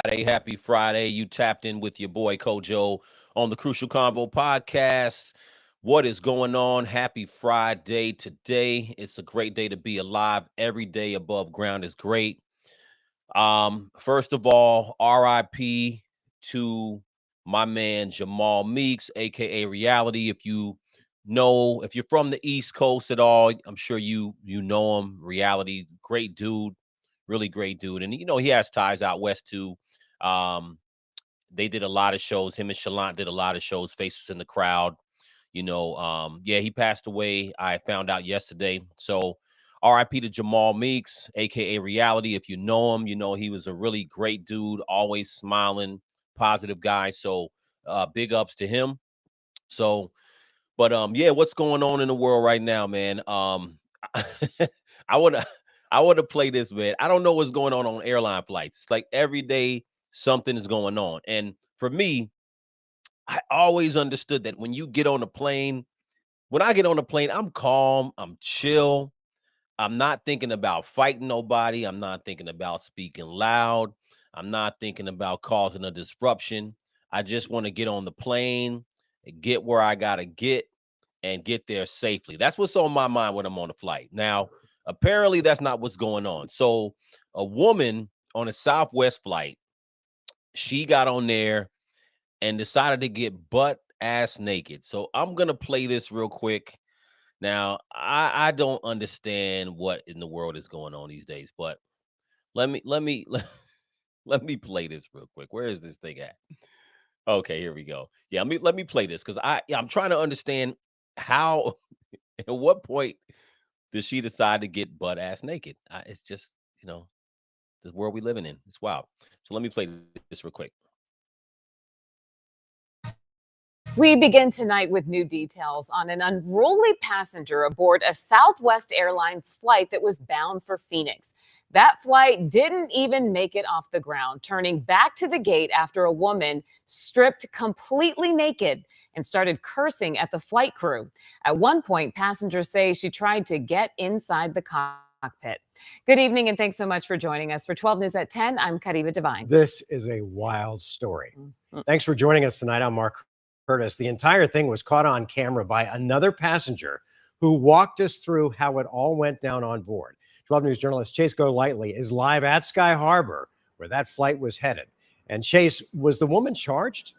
Friday. Happy Friday. You tapped in with your boy Kojo on the Crucial Convo podcast. What is going on? Happy Friday today. It's a great day to be alive. Every day above ground is great. First of all, RIP to my man Jamal Meeks, aka Reality. If you're from the East Coast at all, I'm sure you know him. Reality, great dude, really great dude, and he has ties out west too. Um, they did a lot of shows. Him and Shalant did a lot of shows. Faces in the Crowd. Yeah, he passed away. I found out yesterday. So RIP to Jamal Meeks, aka Reality. If you know him, you know he was a really great dude, always smiling, positive guy. So big ups to him. So, but yeah, what's going on in the world right now, man? I wanna I wanna play this, man. I don't know what's going on airline flights. It's like every day something is going on. And for me, I always understood that when you get on a plane, when I get on a plane, I'm calm, I'm chill. I'm not thinking about fighting nobody. I'm not thinking about speaking loud. I'm not thinking about causing a disruption. I just want to get on the plane, get where I got to get, and get there safely. That's what's on my mind when I'm on a flight. Now, apparently, that's not what's going on. So, a woman on a Southwest flight, she got on there and decided to get butt ass naked. So, I'm going to play this real quick. Now, I don't understand what in the world is going on these days, but let me play this real quick. Where is this thing at? Okay, here we go. Yeah, let me play this because I'm trying to understand how at what point does she decide to get butt ass naked? It's just the world we living in. It's wild. So let me play this real quick. We begin tonight with new details on an unruly passenger aboard a Southwest Airlines flight that was bound for Phoenix. That flight didn't even make it off the ground, turning back to the gate after a woman stripped completely naked and started cursing at the flight crew. At one point, passengers say she tried to get inside the cockpit. Good evening, and thanks so much for joining us. For 12 News at 10, I'm Karima Devine. This is a wild story. Thanks for joining us tonight. I'm Mark Curtis. The entire thing was caught on camera by another passenger who walked us through how it all went down on board. 12 News journalist Chase Golightly is live at Sky Harbor, where that flight was headed. And Chase, was the woman charged?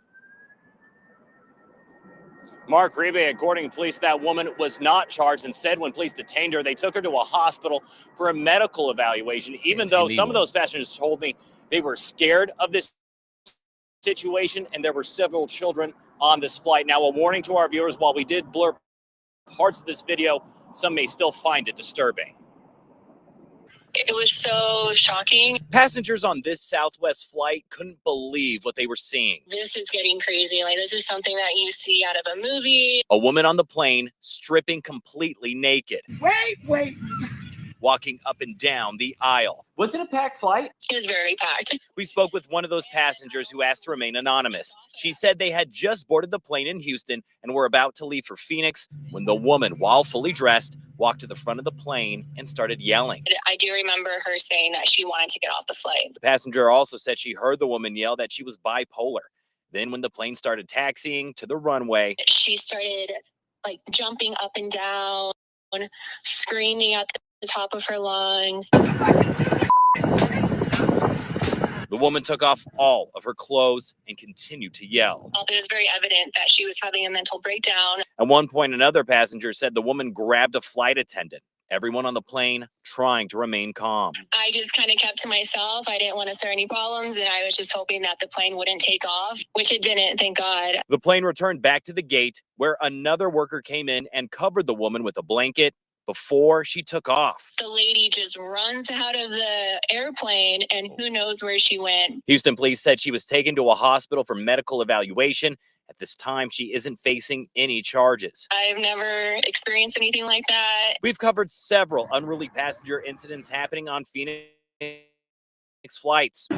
Mark Rebe, according to police, that woman was not charged. Instead, when police detained her, they took her to a hospital for a medical evaluation, even though some of those passengers told me they were scared of this situation, and there were several children on this flight. Now, a warning to our viewers, while we did blur parts of this video, some may still find it disturbing. It was so shocking. Passengers on this Southwest flight couldn't believe what they were seeing. This is getting crazy. Like, this is something that you see out of a movie. A woman on the plane stripping completely naked. Wait. Walking up and down the aisle. Was it a packed flight? It was very packed. We spoke with one of those passengers who asked to remain anonymous. She said they had just boarded the plane in Houston and were about to leave for Phoenix when the woman, while fully dressed, walked to the front of the plane and started yelling. I do remember her saying that she wanted to get off the flight. The passenger also said she heard the woman yell that she was bipolar. Then when the plane started taxiing to the runway, she started like jumping up and down, screaming at the top of her lungs. The woman took off all of her clothes and continued to yell. It was very evident that she was having a mental breakdown. At one point, another passenger said the woman grabbed a flight attendant. Everyone on the plane trying to remain calm. I just kind of kept to myself. I didn't want to start any problems, and I was just hoping that the plane wouldn't take off, which it didn't, thank God. The plane returned back to the gate, where another worker came in and covered the woman with a blanket before she took off. The lady just runs out of the airplane, and who knows where she went. Houston police said she was taken to a hospital for medical evaluation. At this time, she isn't facing any charges. I've never experienced anything like that. We've covered several unruly passenger incidents happening on Phoenix flights.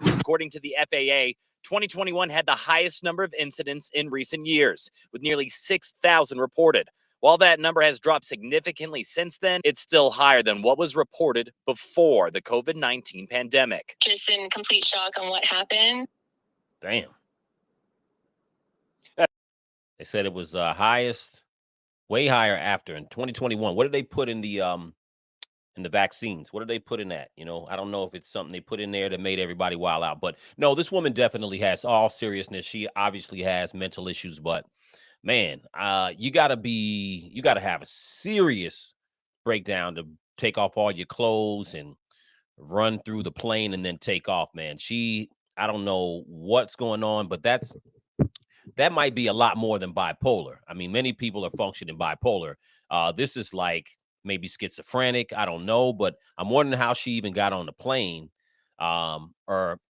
According to the FAA, 2021 had the highest number of incidents in recent years, with nearly 6,000 reported. While that number has dropped significantly since then, it's still higher than what was reported before the COVID-19 pandemic. Just in complete shock on what happened. Damn. They said it was highest, way higher after in 2021. What did they put in the vaccines? What did they put in that? You know, I don't know if it's something they put in there that made everybody wild out. But no, this woman definitely has, all seriousness, she obviously has mental issues. But man, you gotta have a serious breakdown to take off all your clothes and run through the plane and then take off, man. I don't know what's going on, but that might be a lot more than bipolar. I mean, many people are functioning bipolar. This is like maybe schizophrenic. I don't know, but I'm wondering how she even got on the plane, or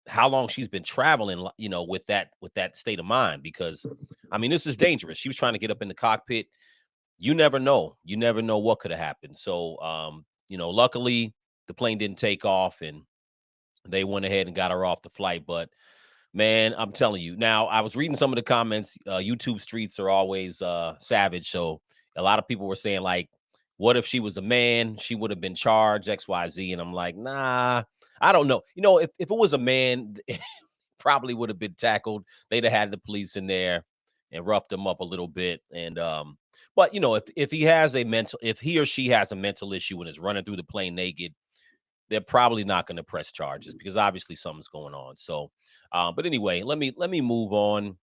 how long she's been traveling, with that state of mind. Because, I mean, this is dangerous. She was trying to get up in the cockpit. You never know. You never know what could have happened. So, luckily the plane didn't take off and they went ahead and got her off the flight. But man, I'm telling you. Now, I was reading some of the comments. YouTube streets are always savage. So a lot of people were saying, like, what if she was a man? She would have been charged XYZ. And I'm like, nah, I don't know. If it was a man, probably would have been tackled. They'd have had the police in there and roughed him up a little bit. And but if he or she has a mental issue and is running through the plane naked, they're probably not going to press charges because obviously something's going on. So, but anyway, let me move on.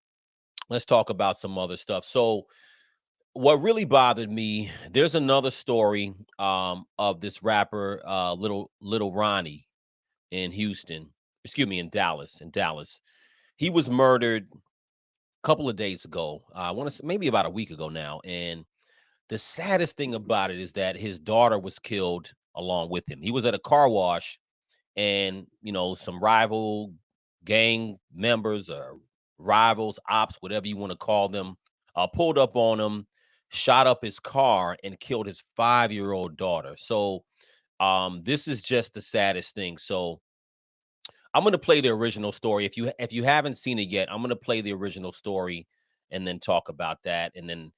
Let's talk about some other stuff. So, what really bothered me, there's another story of this rapper, little Ronnie in Houston, excuse me, in Dallas. He was murdered a couple of days ago. I want to say maybe about a week ago now. And the saddest thing about it is that his daughter was killed along with him. He was at a car wash, and some rival gang members or rivals, ops, whatever you want to call them, pulled up on him, shot up his car, and killed his 5-year-old daughter. So this is just the saddest thing. So I'm going to play the original story. If you haven't seen it yet, I'm going to play the original story and then talk about that. And then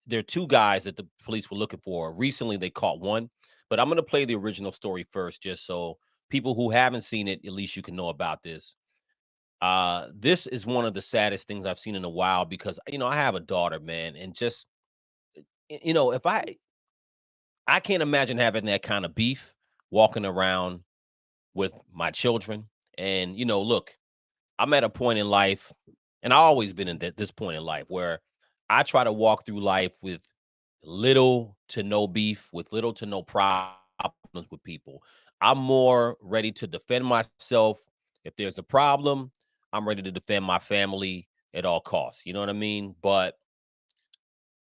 there are two guys that the police were looking for. Recently, they caught one, but I'm going to play the original story first, just so people who haven't seen it, at least you can know about this. This is one of the saddest things I've seen in a while because I have a daughter, man, and just if I can't imagine having that kind of beef walking around with my children. And look, I'm at a point in life, and I've always been in this point in life where I try to walk through life with little to no beef, with little to no problems with people. I'm more ready to defend myself. If there's a problem, I'm ready to defend my family at all costs. You know what I mean? But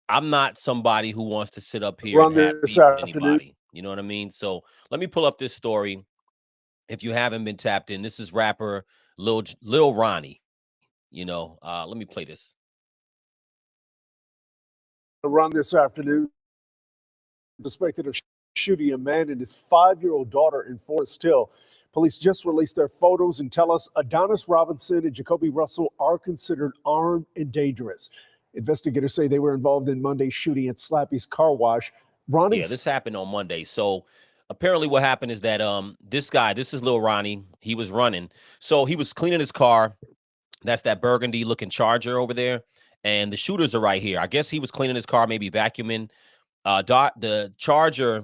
I'm not somebody who wants to sit up here and have beef with anybody. You know what I mean? So let me pull up this story. If you haven't been tapped in, this is rapper Lil Ronnie. Let me play this. Run this afternoon, suspected of shooting a man and his 5-year-old daughter in Forest Hill. Police just released their photos and tell us Adonis Robinson and Jacoby Russell are considered armed and dangerous. Investigators say they were involved in Monday's shooting at Slappy's car wash. Yeah, this happened on Monday. So apparently what happened is that this is Lil Ronnie. He was running. So he was cleaning his car. That's that burgundy looking Charger over there. And the shooters are right here. I guess he was cleaning his car, maybe vacuuming. The Charger,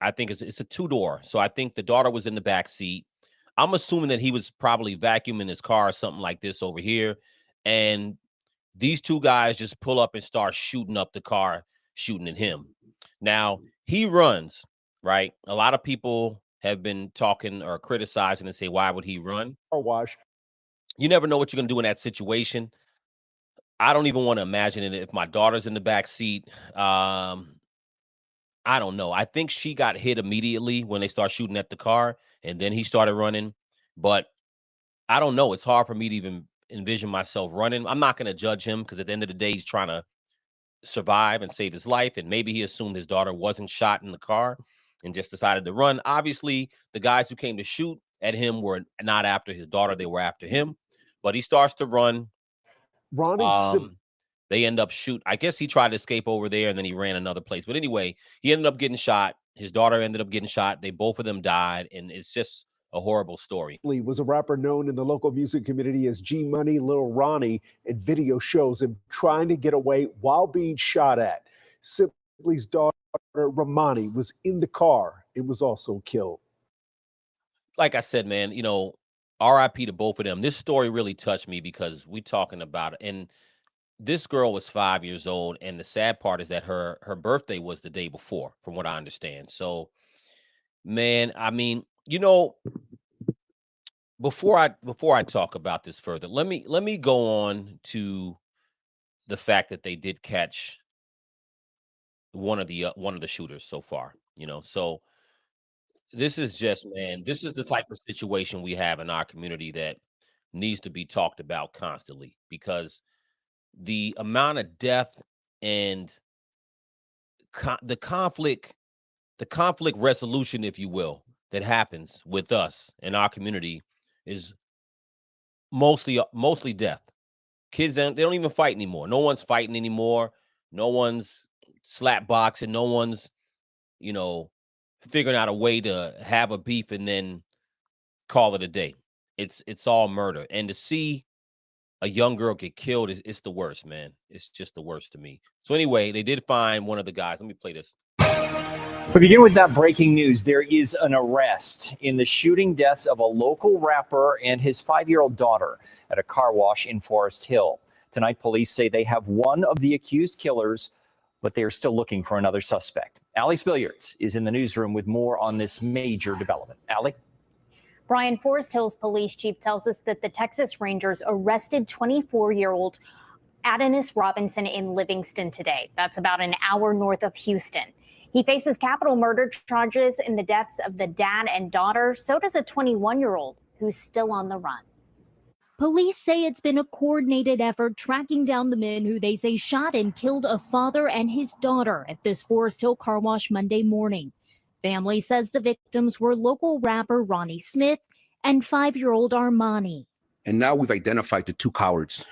I think it's a two-door. So I think the daughter was in the back seat. I'm assuming that he was probably vacuuming his car or something like this over here. And these two guys just pull up and start shooting up the car, shooting at him. Now, he runs, right? A lot of people have been talking or criticizing and say, why would he run? Car wash. You never know what you're going to do in that situation. I don't even want to imagine it if my daughter's in the back seat. I don't know. I think she got hit immediately when they start shooting at the car, and then he started running. But I don't know. It's hard for me to even envision myself running. I'm not going to judge him because at the end of the day, he's trying to survive and save his life. And maybe he assumed his daughter wasn't shot in the car and just decided to run. Obviously, the guys who came to shoot at him were not after his daughter. They were after him. But he starts to run. They end up shoot. I guess he tried to escape over there and then he ran another place. But anyway, he ended up getting shot. His daughter ended up getting shot. They both of them died, and it's just a horrible story. Lee was a rapper known in the local music community as G Money, Lil Ronnie, and video shows him trying to get away while being shot at. Sibley's daughter, Ramani, was in the car and was also killed. Like I said, man, RIP to both of them. This story really touched me because we talking about it. And this girl was 5 years old, and the sad part is that her birthday was the day before, from what I understand. So, man, I mean, before I talk about this further, let me go on to the fact that they did catch one of the shooters so far. So this is just, man, this is the type of situation we have in our community that needs to be talked about constantly, because the amount of death and the conflict resolution, if you will, that happens with us in our community is mostly death. Kids they don't even fight anymore. No one's fighting anymore. No one's slap boxing. No one's you know figuring out a way to have a beef and then call it a day. It's all murder. And to see a young girl get killed is it's the worst, man. It's just the worst to me. So anyway, they did find one of the guys. Let me play this. We begin with that breaking news. There is an arrest in the shooting deaths of a local rapper and his 5-year-old daughter at a car wash in Forest Hill. Tonight, police say they have one of the accused killers, but they are still looking for another suspect. Allie Spilliards is in the newsroom with more on this major development. Allie? Brian, Forest Hills police chief tells us that the Texas Rangers arrested 24-year-old Adonis Robinson in Livingston today. That's about an hour north of Houston. He faces capital murder charges in the deaths of the dad and daughter. So does a 21-year-old who's still on the run. Police say it's been a coordinated effort tracking down the men who they say shot and killed a father and his daughter at this Forest Hill car wash Monday morning. Family says the victims were local rapper Ronnie Smith and 5-year-old Armani. And now we've identified the two cowards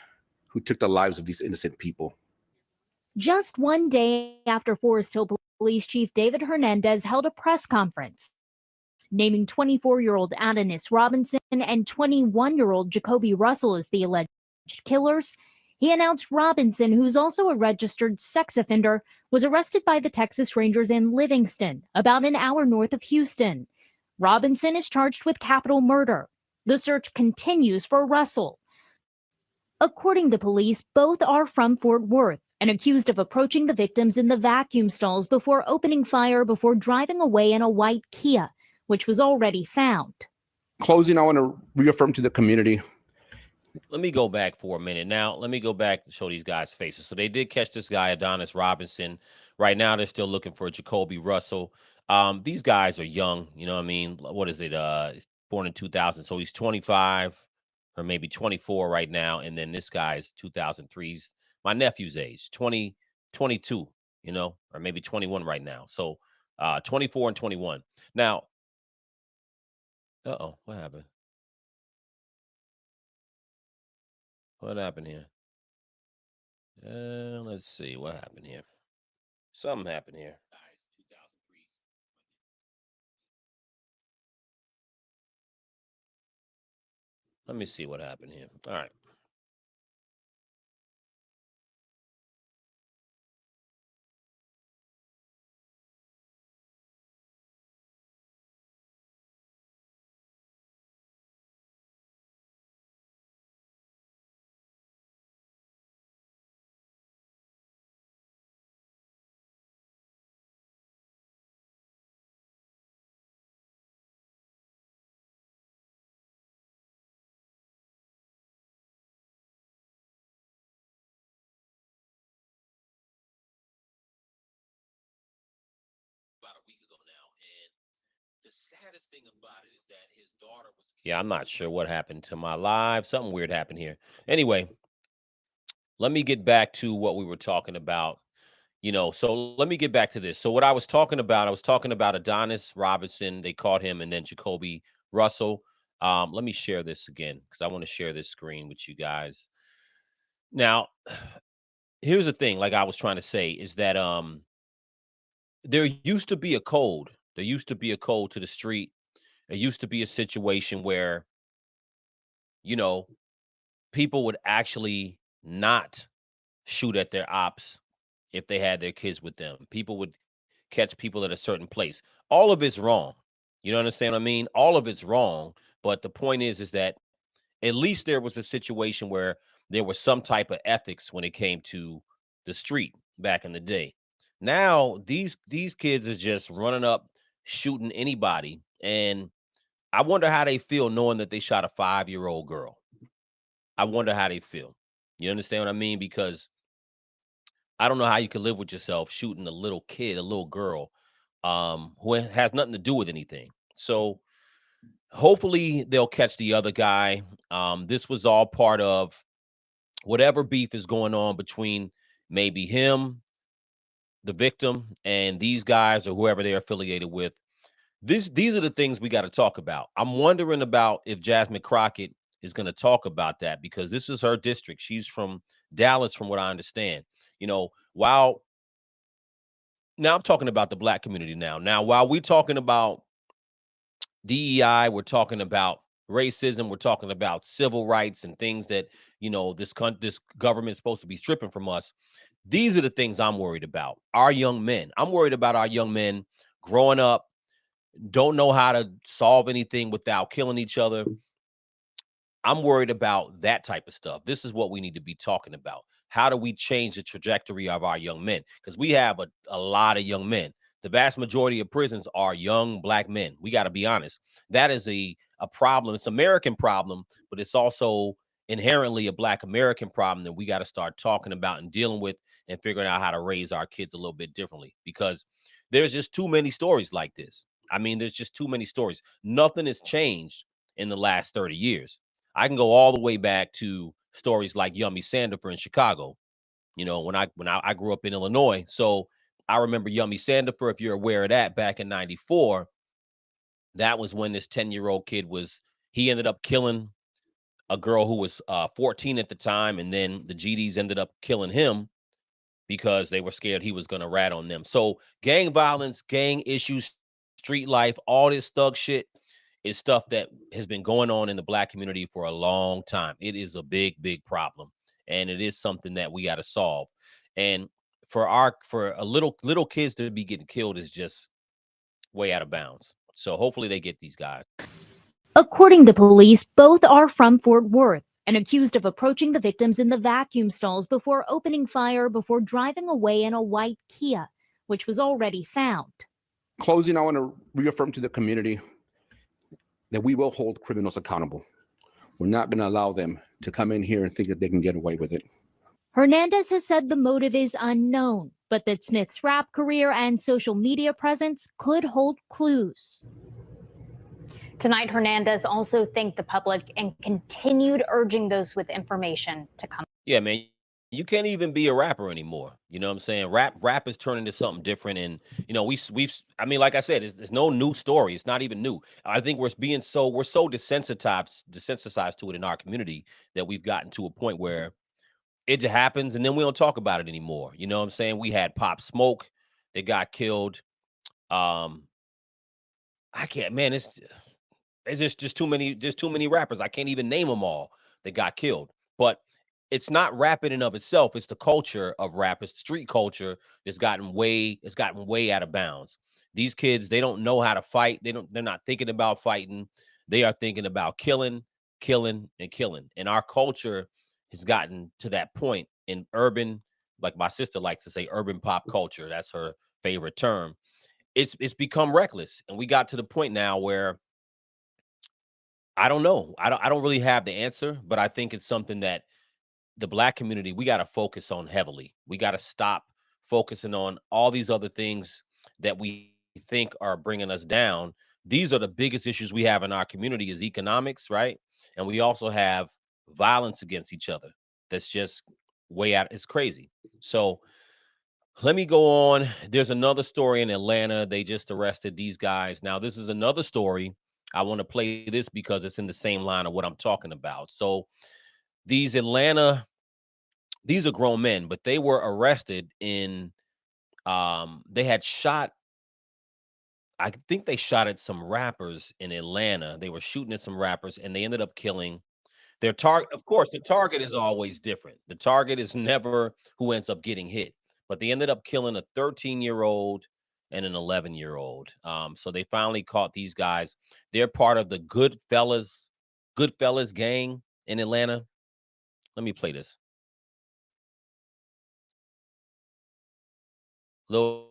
who took the lives of these innocent people. Just one day after Forest Hill Police Chief David Hernandez held a press conference naming 24-year-old Adonis Robinson and 21-year-old Jacoby Russell as the alleged killers, he announced Robinson, who's also a registered sex offender, was arrested by the Texas Rangers in Livingston, about an hour north of Houston. Robinson is charged with capital murder. The search continues for Russell. According to police, both are from Fort Worth and accused of approaching the victims in the vacuum stalls before opening fire before driving away in a white Kia, which was already found. Closing, I want to reaffirm to the community. Let me go back for a minute. Now, let me go back to show these guys' faces. So they did catch this guy, Adonis Robinson. Right now, they're still looking for Jacoby Russell. These guys are young. You know what I mean? What is it? He's born in 2000. So he's 25 or maybe 24 right now. And then this guy's 2003. He's my nephew's age, 22, or maybe 21 right now. So 24 and 21. Now, what happened? What happened here? Let's see what happened here. Something happened here. Let me see what happened here. All right. About a week ago now, and the saddest thing about it is that his daughter was. Yeah, I'm not sure what happened to my live. Something weird happened here. Anyway, let me get back to what we were talking about. So let me get back to this. So what I was talking about Adonis Robinson. They caught him, and then Jacoby Russell. Let me share this again because I want to share this screen with you guys. Now, here's the thing, like I was trying to say, is that there used to be a code. There used to be a code to the street. There used to be a situation where, you know, people would actually not shoot at their ops if they had their kids with them. People would catch people at a certain place. All of it's wrong. You know understand what I mean? All of it's wrong. But the point is that at least there was a situation where there was some type of ethics when it came to the street back in the day. Now these kids is just running up, shooting anybody, and I wonder how they feel knowing that they shot a 5-year-old girl. I wonder how they feel. You understand what I mean? Because I don't know how you can live with yourself shooting a little kid, a little girl, who has nothing to do with anything. So hopefully they'll catch the other guy. This was all part of whatever beef is going on between maybe him, the victim, and these guys or whoever they're affiliated with. These are the things we got to talk about. I'm wondering about if Jasmine Crockett is going to talk about that because this is her district. She's from Dallas, from what I understand. While now I'm talking about the black community now. Now, while we're talking about DEI, we're talking about racism, we're talking about civil rights and things that this government's supposed to be stripping from us. These are the things I'm worried about. Our young men. I'm worried about our young men growing up, don't know how to solve anything without killing each other. I'm worried about that type of stuff. This is what we need to be talking about. How do we change the trajectory of our young men? Because we have a lot of young men. The vast majority of prisons are young black men. We got to be honest. That is a problem. It's an American problem, but it's also inherently a black American problem that we got to start talking about and dealing with and figuring out how to raise our kids a little bit differently because there's just too many stories like this. I mean, there's just too many stories. Nothing has changed in the last 30 years. I can go all the way back to stories like Yummy Sandifer in Chicago. When I grew up in Illinois, so I remember Yummy Sandifer. If you're aware of that, back in '94, that was when this 10-year-old kid he ended up killing a girl who was 14 at the time, and then the GDs ended up killing him because they were scared he was going to rat on them. So gang violence, gang issues, street life, all this thug shit is stuff that has been going on in the black community for a long time. It is a big, big problem, and it is something that we got to solve. And for a little kids to be getting killed is just way out of bounds. So hopefully they get these guys. According to police, both are from Fort Worth and accused of approaching the victims in the vacuum stalls before opening fire before driving away in a white Kia, which was already found. Closing, I want to reaffirm to the community that we will hold criminals accountable. We're not going to allow them to come in here and think that they can get away with it. Hernandez has said the motive is unknown, but that Smith's rap career and social media presence could hold clues. Tonight, Hernandez also thanked the public and continued urging those with information to come. Yeah, man. You can't even be a rapper anymore. You know what I'm saying? Rap is turning into something different, and we've. I mean, like I said, it's no new story. It's not even new. I think we're so desensitized to it in our community that we've gotten to a point where it just happens, and then we don't talk about it anymore. You know what I'm saying? We had Pop Smoke that got killed. Um, I can't, man. It's just too many rappers. I can't even name them all that got killed. But it's not rap in and of itself. It's the culture of rap. It's the street culture it's gotten way out of bounds. These kids, they don't know how to fight. They're not thinking about fighting. They are thinking about killing, killing, and killing. And our culture has gotten to that point in urban, like my sister likes to say, urban pop culture. That's her favorite term. It's become reckless. And we got to the point now where I don't know. I don't really have the answer, but I think it's something that the black community, we got to focus on heavily. We got to stop focusing on all these other things that we think are bringing us down. These are the biggest issues we have in our community is economics, right? And we also have violence against each other. That's just way out. It's crazy. So let me go on. There's another story in Atlanta. They just arrested these guys. Now, this is another story. I want to play this because it's in the same line of what I'm talking about. So these Atlanta these are grown men, but they were arrested in they had shot, I think they shot at some rappers in Atlanta. They were shooting at some rappers and they ended up killing their target. Of course, the target is always different. The target is never who ends up getting hit, but they ended up killing a 13-year-old and an 11-year-old. So they finally caught these guys. They're part of the Goodfellas gang in Atlanta. Let me play this. Little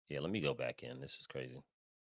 Yeah, let me go back in. This is crazy.